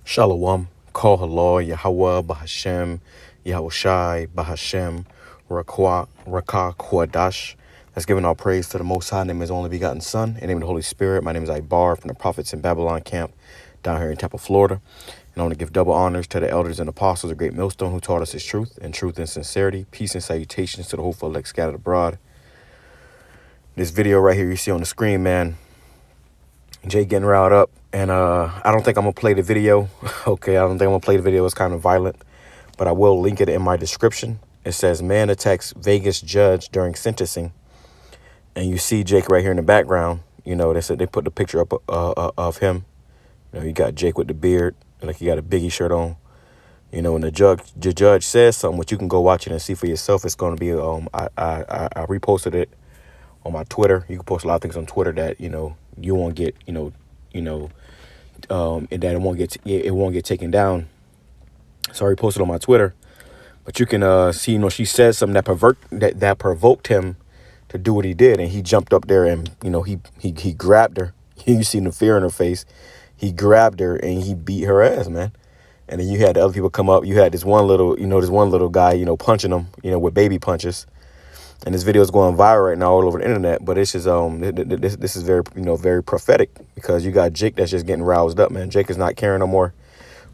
Shalom, call halal, YAHAWAH, BAHASHAM, YAHAWASHI, BAHASHAM, RAWCHAA, QADASH. That's giving all praise to the Most High, name of His only begotten Son, in the name of the Holy Spirit. My name is Ibar from the Prophets in Babylon camp down here in Tampa, Florida. And I want to give double honors to the elders and apostles of Great Millstone who taught us His truth and sincerity. Peace and salutations to the hopeful elect scattered abroad. This video right here you see on the screen, man, Jay getting riled up, and I don't think I'm gonna play the video. Okay, I don't think I'm gonna play the video. It's kind of violent, but I will link it in my description. It says man attacks Vegas judge during sentencing, and you see Jake right here in the background. You know, they said they put the picture up of him. You know, you got Jake with the beard, like he got a Biggie shirt on. You know, when the judge says something, which you can go watch it and see for yourself. It's going to be I reposted it on my Twitter. You can post a lot of things on Twitter that you won't get and that it won't get taken down. So I reposted on my Twitter, but you can see she said something that provoked him to do what he did, and he jumped up there and he grabbed her. You see the fear in her face. He grabbed her and he beat her ass, man. And then you had the other people come up. You had this one little guy punching him with baby punches. And this video is going viral right now all over the internet, but it's just this is very very prophetic, because you got Jake that's just getting roused up, man. Jake is not caring no more,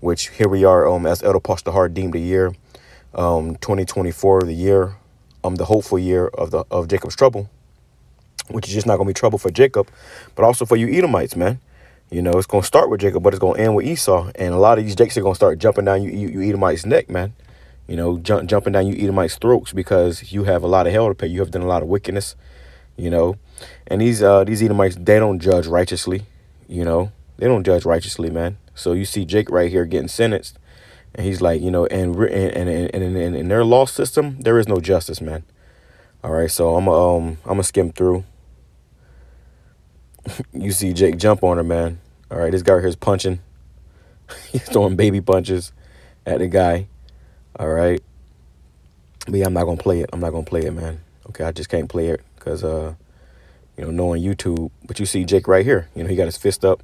which here we are as Elder Pastahar deemed the year 2024, the year the hopeful year of Jacob's trouble, which is just not gonna be trouble for Jacob, but also for you Edomites, man. It's gonna start with Jacob, but it's gonna end with Esau, and a lot of these Jakes are gonna start jumping down you Edomites' neck, man. Jumping down you Edomites' throats, because you have a lot of hell to pay. You have done a lot of wickedness, and these Edomites, they don't judge righteously. They don't judge righteously, man. So you see Jake right here getting sentenced, and he's like, and in their law system, there is no justice, man. All right, so I'm gonna skim through. You see Jake jump on her, man. All right, this guy right here is punching. He's throwing baby punches at the guy. All right. But yeah, I'm not going to play it. I'm not going to play it, man. Okay, I just can't play it because, knowing YouTube. But you see Jake right here. He got his fist up.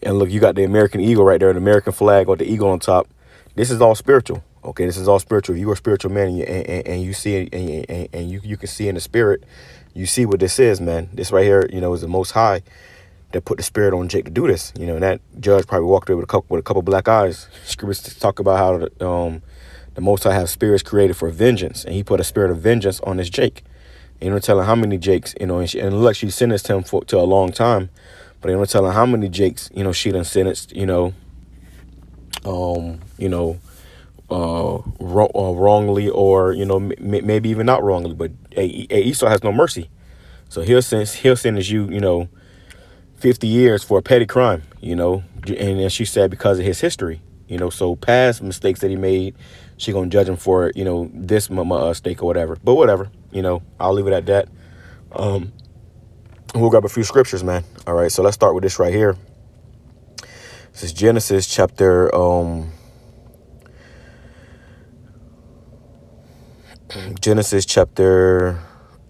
And look, you got the American eagle right there, the American flag with the eagle on top. This is all spiritual. Okay, this is all spiritual. If you are a spiritual man and you see it, and you can see in the spirit, you see what this is, man. This right here, is the Most High that put the spirit on Jake to do this. And that judge probably walked away with a couple black eyes. Scriptures talk about how the Most High have spirits created for vengeance, and he put a spirit of vengeance on this Jake. And telling how many Jakes, and look, she sentenced him to a long time, but telling how many Jakes, she done sentenced, wrongly, or maybe even not wrongly, but Esau has no mercy, so he'll sentence you, 50 years for a petty crime, and she said because of his history, so past mistakes that he made, she gonna judge him for this mistake or whatever. But whatever, I'll leave it at that. We'll grab a few scriptures, man. All right, so let's start with this right here. This is Genesis chapter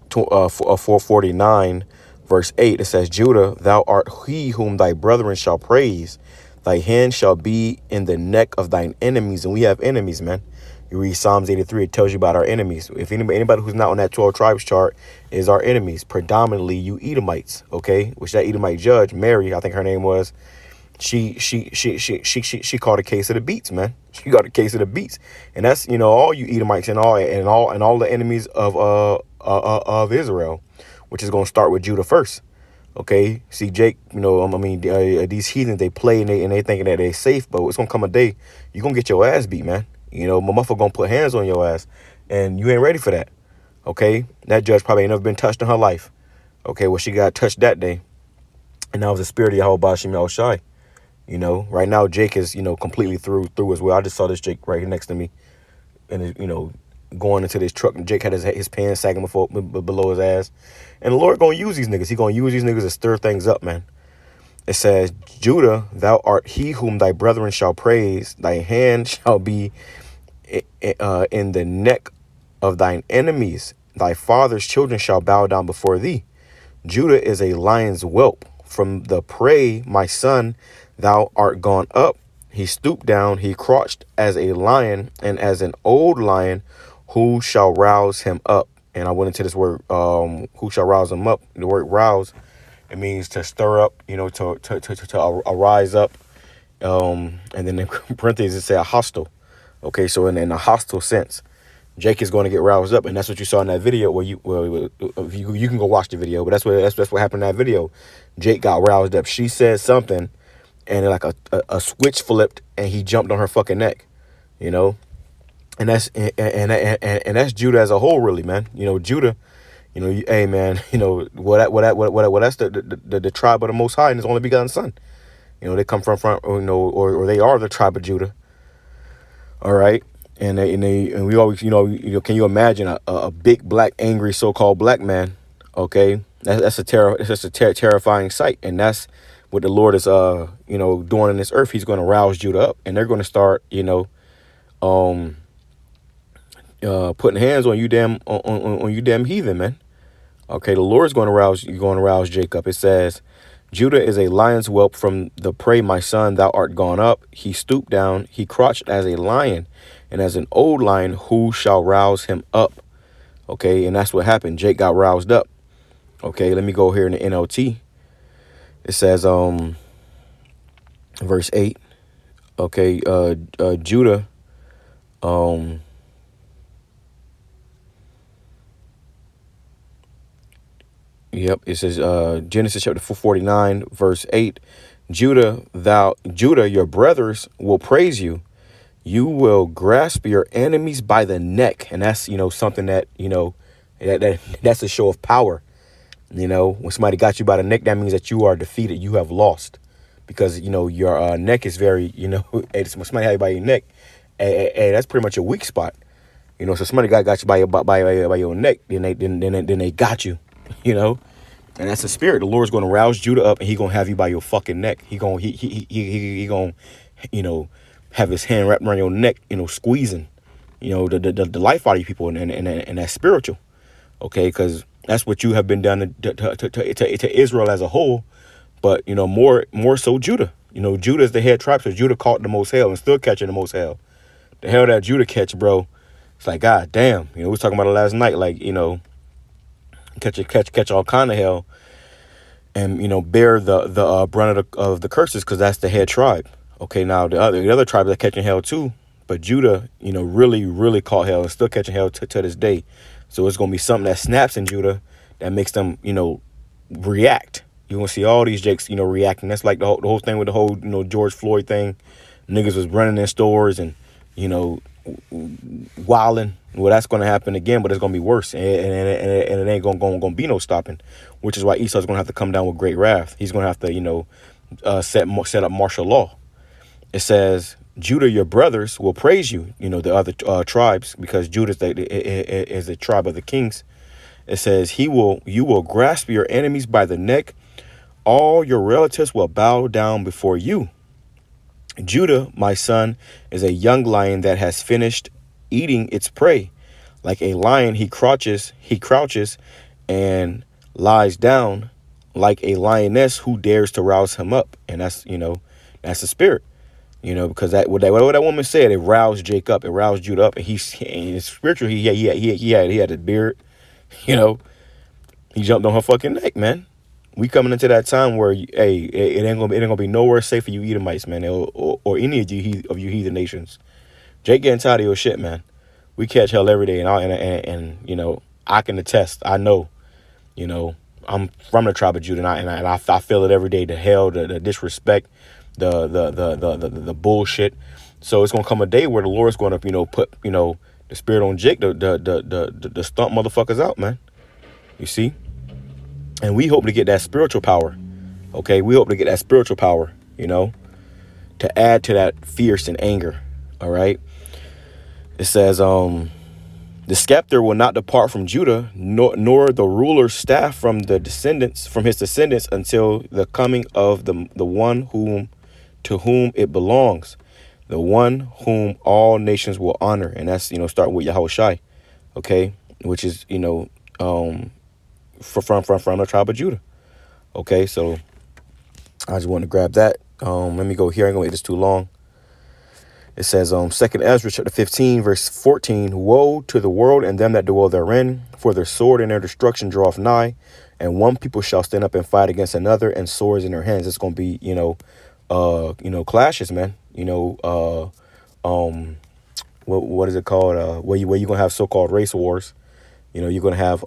449, verse 8. It says, Judah, thou art he whom thy brethren shall praise. Thy hand shall be in the neck of thine enemies. And we have enemies, man. You read Psalms 83, it tells you about our enemies. If anybody who's not on that 12 tribes chart is our enemies, predominantly you Edomites, okay? Which that Edomite judge, Mary, I think her name was, she called a case of the beats, man. She got a case of the beats. And that's, all you Edomites and all the enemies of Israel, which is going to start with Judah first. Okay, see Jake, these heathens, they play and they thinking that they're safe, but it's gonna come a day you're gonna get your ass beat, man. My motherfucker gonna put hands on your ass, and you ain't ready for that. Okay, that judge probably ain't never been touched in her life. Okay, well, she got touched that day, and that was the spirit of YAHAWASHI. Right now Jake is completely through as well. I just saw this Jake right here next to me, and going into this truck, and Jake had his pants sagging below his ass. And the Lord gonna use these niggas. He gonna use these niggas to stir things up, man. It says, Judah, thou art he whom thy brethren shall praise. Thy hand shall be in the neck of thine enemies. Thy father's children shall bow down before thee. Judah is a lion's whelp. From the prey, my son, thou art gone up. he stooped down, he crouched as a lion, and as an old lion, who shall rouse him up? And I went into this word, who shall rouse him up? The word rouse, it means to stir up, you know, to arise up. And then in parentheses, it says hostile. Okay, so in a hostile sense, Jake is going to get roused up, and that's what you saw in that video. Where you can go watch the video, but that's what happened in that video. Jake got roused up. She said something, and like a switch flipped, and he jumped on her fucking neck, you know. And that's that's Judah as a whole, really, man. You know, Judah. You know, hey man, you know that's the tribe of the Most High and His only begotten Son. You know, they come from you know, or they are the tribe of Judah. All right. And we always, you know, can you imagine a big black angry so-called black man? Okay, it's just a terrifying sight, and that's what the Lord is you know, doing in this earth. He's going to rouse Judah up, and they're going to start, you know, putting hands on you on you damn heathen, man. Okay, the Lord's going to rouse Jacob. It says, Judah is a lion's whelp from the prey, my son, thou art gone up. He stooped down, he crouched as a lion, and as an old lion, who shall rouse him up? Okay, and that's what happened. Jake got roused up. Okay, let me go here in the NLT. It says, verse 8. Okay, Judah, yep, it says Genesis chapter 49, verse 8. Judah, your brothers will praise you. You will grasp your enemies by the neck. And that's, you know, something that, you know, that's a show of power. You know, when somebody got you by the neck, that means that you are defeated. You have lost. Because, you know, your neck is very, you know, when somebody had you by your neck, hey, that's pretty much a weak spot. You know, so somebody got you by your neck, then they got you, you know. And that's the spirit. The Lord's going to rouse Judah up, and He going to have you by your fucking neck. He going, you know, have His hand wrapped around your neck, you know, squeezing, you know, the life out of you people, and that's spiritual, okay? Because that's what you have been done to Israel as a whole, but, you know, more so Judah. You know, Judah is the head tribe, so Judah caught the most hell and still catching the most hell. The hell that Judah catch, bro, it's like, God damn. You know, we was talking about it last night, like, you know, catch all kind of hell, and, you know, bear the brunt of the curses, because that's the head tribe. Okay, now the other tribes are catching hell too, but Judah, you know, really caught hell and still catching hell to this day. So it's gonna be something that snaps in Judah that makes them, you know, react. You're gonna see all these jakes, you know, reacting. That's like the whole thing with the whole, you know, George Floyd thing. Niggas was running in stores and, you know, wilding. Well, that's going to happen again, but it's going to be worse, and it ain't going to be no stopping, which is why Esau's going to have to come down with great wrath. He's going to have to, you know, set up martial law. It says, Judah, your brothers will praise you, you know, the other tribes, because Judah is a tribe of the kings. It says, you will grasp your enemies by the neck. All your relatives will bow down before you. Judah, my son, is a young lion that has finished eating its prey. Like a lion, he crouches and lies down like a lioness who dares to rouse him up. And that's, you know, that's the spirit, you know, because what that woman said, it roused Jake up, it roused Judah up, and he's spiritual. He had a beard, you know, he jumped on her fucking neck, man. We coming into that time where, hey, it ain't gonna be nowhere safe for you Edomites, man, or any of you heathen nations. Jake getting tired of your shit, man. We catch hell every day, and you know, I can attest. I know, you know, I'm from the tribe of Judah, and I feel it every day. The hell, the disrespect, the bullshit. So it's gonna come a day where the Lord's gonna, you know, put, you know, the spirit on Jake, the stump motherfuckers out, man. You see. And we hope to get that spiritual power, okay? We hope to get that spiritual power, you know, to add to that fierce and anger, all right? It says, the scepter will not depart from Judah, nor the ruler's staff from his descendants until the coming of the one to whom it belongs, the one whom all nations will honor. And that's, you know, starting with YAHAWASHI, okay? Which is, you know, from the tribe of Judah. Okay, so I just want to grab that. Let me go here. I ain't gonna make this too long. It says, 2nd Ezra chapter 15, verse 14, woe to the world and them that dwell therein, for their sword and their destruction draweth nigh, and one people shall stand up and fight against another, and swords in their hands. It's going to be, clashes, man. What is it called? Where you going to have so-called race wars. You're going to have,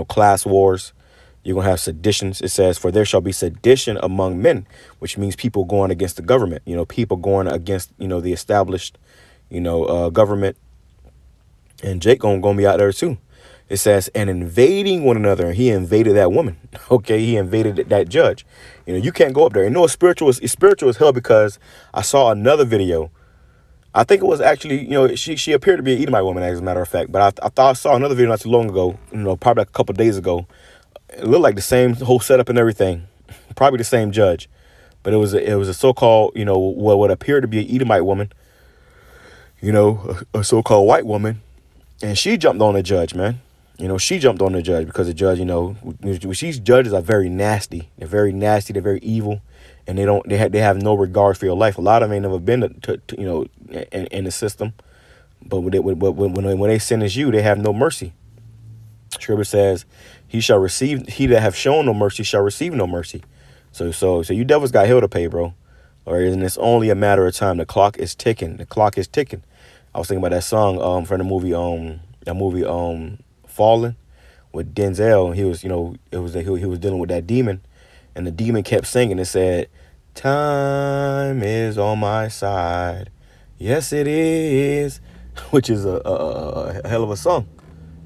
class wars. You're going to have seditions. It says, for there shall be sedition among men, which means people going against the government, people going against, the established, government. And Jake gonna be out there too. It says, and invading one another. And he invaded that woman. Okay. He invaded that judge. You can't go up there. And it's spiritual as hell, because I saw another video. I think it was actually, she appeared to be an Edomite woman, as a matter of fact. But I thought I saw another video not too long ago, probably like a couple of days ago. It looked like the same whole setup and everything, probably the same judge, but it was a so-called, what appeared to be an Edomite woman, a so-called white woman, and she jumped on the judge, man. She jumped on the judge because the judge, these judges are very nasty. They're very nasty. They're very evil, and they have no regard for your life. A lot of them ain't never been to in the system, but when they sentence you, they have no mercy. Scripture says, he that have shown no mercy shall receive no mercy. So you devils got hell to pay, bro. And it's only a matter of time. The clock is ticking. The clock is ticking. I was thinking about that song from the movie Fallen with Denzel. He was he was dealing with that demon, and the demon kept singing. It said, time is on my side. Yes, it is, which is a hell of a song.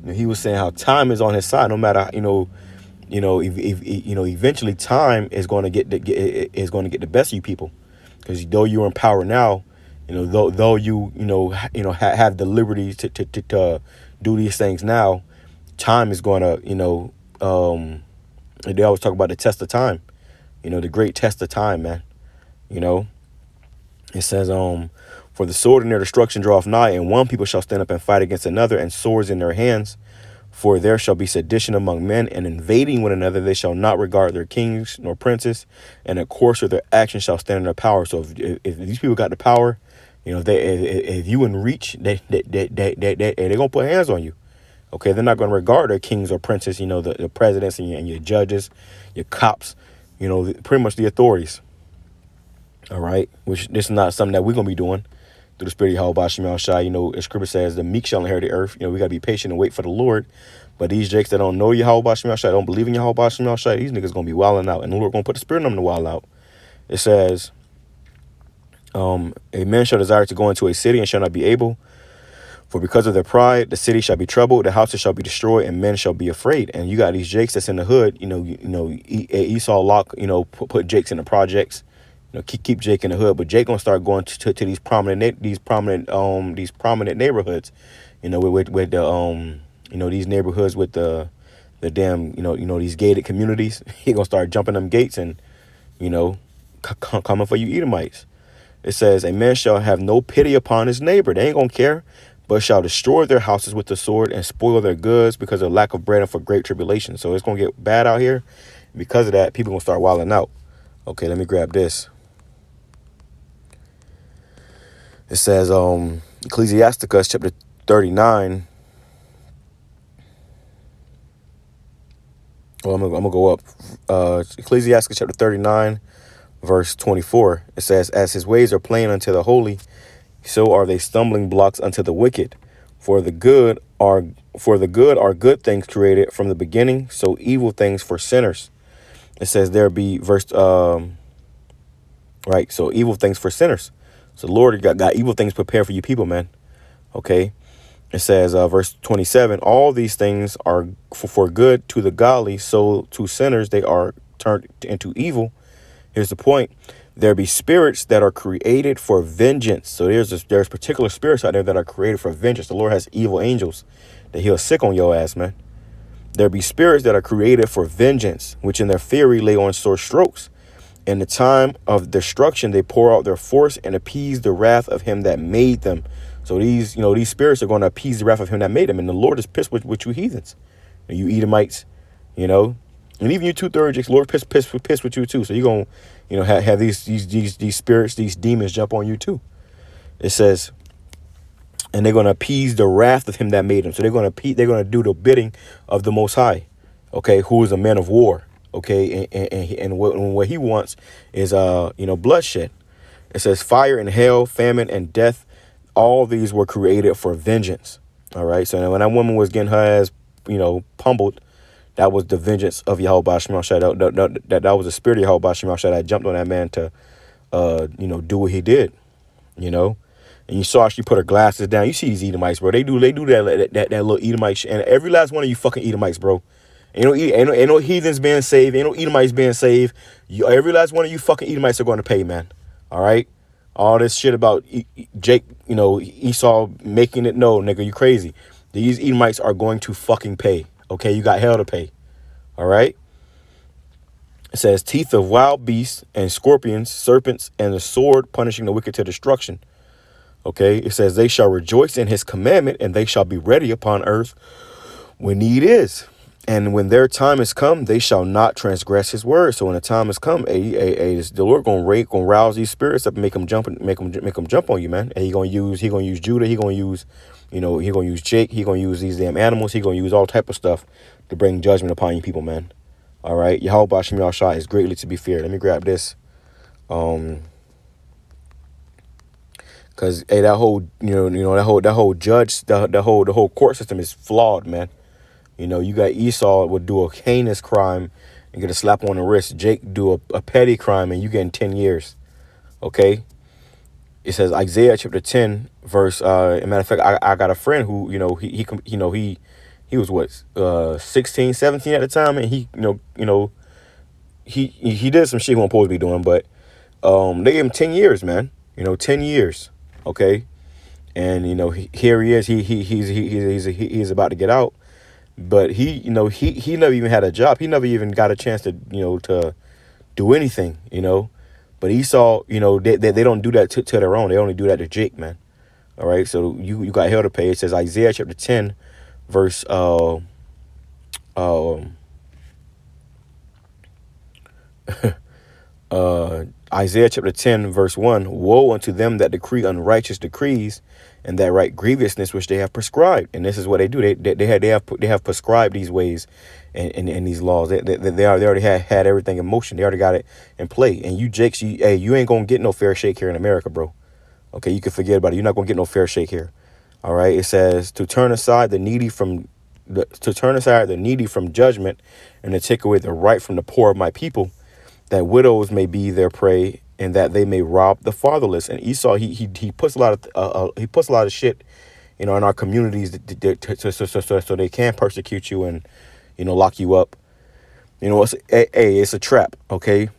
He was saying how time is on his side, no matter eventually time is going to get the best of you people, because though you're in power now, though you have the liberty to do these things now, time is going to they always talk about the test of time, the great test of time, man. It says, for the sword and their destruction draweth nigh, and one people shall stand up and fight against another, and swords in their hands. For there shall be sedition among men, and invading one another. They shall not regard their kings nor princes, and the course of their actions shall stand in their power. So if these people got the power, if you in reach, they're gonna put hands on you. Okay, they're not gonna regard their kings or princes. The presidents and your judges, your cops. Pretty much the authorities. All right, which this is not something that we're gonna be doing. Through the spirit of Yahawah, as scripture says, the meek shall inherit the earth. We got to be patient and wait for the Lord. But these jakes that don't know Yahawah, don't believe in Yahawah, these niggas going to be wilding out. And the Lord going to put the spirit on them to wild out. It says, a man shall desire to go into a city and shall not be able. For because of their pride, the city shall be troubled, the houses shall be destroyed, and men shall be afraid. And you got these jakes that's in the hood, ESAU put jakes in the projects. Keep Jake in the hood, but Jake gonna start going to these prominent neighborhoods, with the these neighborhoods with the damn these gated communities. He gonna start jumping them gates and coming for you Edomites. It says, a man shall have no pity upon his neighbor. They ain't gonna care, but shall destroy their houses with the sword and spoil their goods because of lack of bread and for great tribulation. So it's gonna get bad out here. Because of that, people gonna start wilding out. Okay, let me grab this. It says, Ecclesiasticus chapter 39. Well, I'm gonna go up. Ecclesiasticus chapter 39, verse 24. It says, as his ways are plain unto the holy, so are they stumbling blocks unto the wicked. For the good are good things created from the beginning, so evil things for sinners. It says there be verse right, so evil things for sinners. So the Lord got evil things prepared for you people, man. Okay. It says, verse 27, all these things are for good to the godly, so to sinners they are turned into evil. Here's the point. There be spirits that are created for vengeance. So there's particular spirits out there that are created for vengeance. The Lord has evil angels that he'll sick on your ass, man. There be spirits that are created for vengeance, which in their fury lay on sore strokes. In the time of destruction, they pour out their force and appease the wrath of him that made them. So these spirits are going to appease the wrath of him that made them. And the Lord is pissed with you heathens, and you Edomites, and even you 2/3, Lord pissed with you too. So you're going to, have these spirits, these demons jump on you too. It says, and they're going to appease the wrath of him that made him. So they're going to do the bidding of the Most High, okay, who is a man of war, okay, and what he wants is bloodshed. It says fire and hail, famine and death, all these were created for vengeance. All right, so when that woman was getting her ass, pummeled, that was the vengeance of YAHAWASHI. That was the spirit of YAHAWASHI that jumped on that man to do what he did, And you saw she put her glasses down. You see these Edomites, bro. They do that little Edomite shit. And every last one of you fucking Edomites, bro. Ain't no heathens being saved. Ain't no Edomites being saved. Every last one of you fucking Edomites are going to pay, man. All right? All this shit about Jake, Esau making it no, nigga, you crazy. These Edomites are going to fucking pay. Okay? You got hell to pay. All right? It says teeth of wild beasts and scorpions, serpents, and the sword punishing the wicked to destruction. Okay, it says they shall rejoice in his commandment, and they shall be ready upon earth when need is. And when their time is come, they shall not transgress his word. So when the time has come, the Lord gonna rouse these spirits up and make them jump on you, man. And he gonna use Judah, he gonna use Jake, he gonna use these damn animals, he gonna use all type of stuff to bring judgment upon you people, man. All right, YAHAWASHI is greatly to be feared. Let me grab this. Cause that whole the whole court system is flawed, man. You got Esau would do a heinous crime and get a slap on the wrist. Jake do a petty crime and you getting 10 years. Okay. It says Isaiah chapter 10 verse. As a matter of fact, I got a friend who he was what 16, 17 at the time, and he did some shit he wasn't supposed to be doing, but they gave him 10 years, man. 10 years. Okay, and here he is. He's about to get out, but he never even had a job. He never even got a chance to to do anything. But Esau, they don't do that to their own. They only do that to Jake, man. All right, so you got hell to pay. It says Isaiah chapter 10, verse Isaiah chapter 10 verse 1, woe unto them that decree unrighteous decrees and that write grievousness which they have prescribed. And this is what they do. They have prescribed these ways and these laws. They already had everything in motion. They already got it in play. And you Jakes, you ain't gonna get no fair shake here in America, bro. Okay, you can forget about it. You're not gonna get no fair shake here. All right. It says to turn aside the needy from judgment and to take away the right from the poor of my people, that widows may be their prey, and that they may rob the fatherless. And Esau, he puts a lot of shit, in our communities so they can persecute you and lock you up. It's a trap. Okay,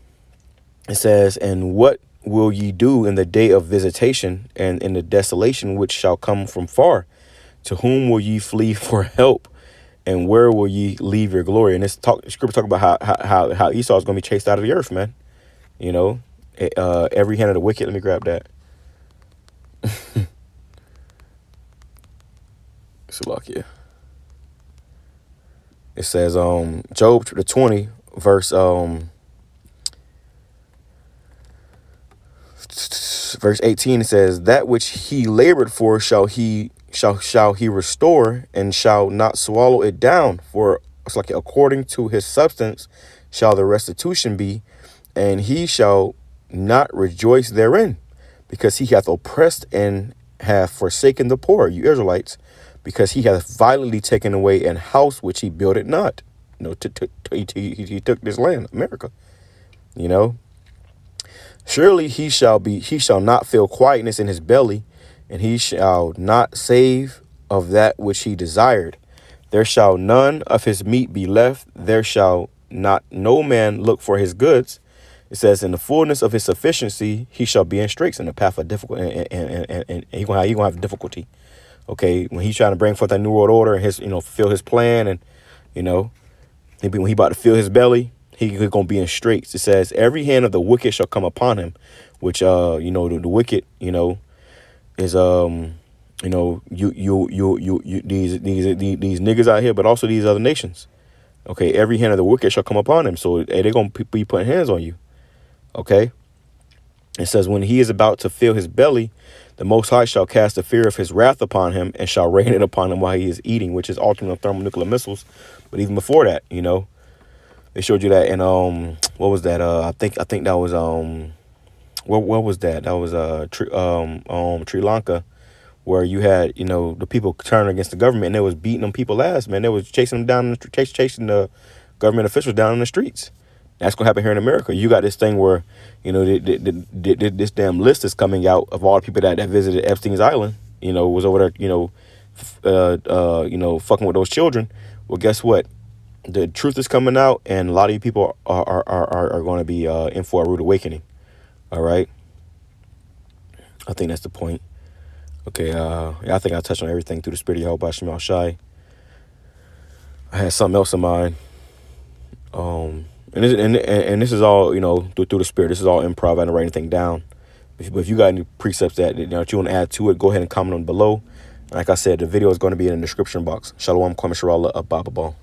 it says, and what will ye do in the day of visitation and in the desolation which shall come from far? To whom will ye flee for help? And where will ye leave your glory? And this scripture talk about how Esau is going to be chased out of the earth, man. Every hand of the wicked. Let me grab that. Salakia. It says, Job chapter 20, verse 18. It says, that which he labored for shall he restore, and shall not swallow it down. For it's like according to his substance shall the restitution be, and he shall not rejoice therein, because he hath oppressed and hath forsaken the poor, you Israelites, because he hath violently taken away an house which he builded not. He took this land, America. Surely he shall not feel quietness in his belly, and he shall not save of that which he desired. There shall none of his meat be left. There shall not no man look for his goods. It says, in the fullness of his sufficiency, he shall be in straits, in the path of difficulty, and he gonna have difficulty. Okay, when he's trying to bring forth that new world order and his, fulfill his plan, and when he about to fill his belly, he's gonna be in straits. It says, every hand of the wicked shall come upon him, which the wicked, is these niggas out here, but also these other nations. Okay, every hand of the wicked shall come upon him. So they're gonna be putting hands on you. Okay. It says, when he is about to fill his belly, the Most High shall cast the fear of his wrath upon him and shall rain it upon him while he is eating, which is ultimate thermonuclear missiles. But even before that, you know, they showed you that in what was that? I think that was what was that? That was Sri Lanka, where you had, you know, the people turning against the government and they was beating them people ass, man. They was chasing them down, chasing the government officials down in the streets. That's gonna happen here in America. You got this thing where, you know, this damn list is coming out of all the people that visited Epstein's Island. You know, was over there, you know, fucking with those children. Well, guess what? The truth is coming out, and a lot of you people are going to be in for a rude awakening. All right. I think that's the point. Okay. Yeah, I think I touched on everything through the spirit of YAHAWASHI. I had something else in mind. And this is all, you know, through the spirit. This is all improv. I didn't write anything down. If you got any precepts that, you know, that you want to add to it, go ahead and comment on below. Like I said, the video is going to be in the description box. Shalom, Kwame Sharala, Ababa.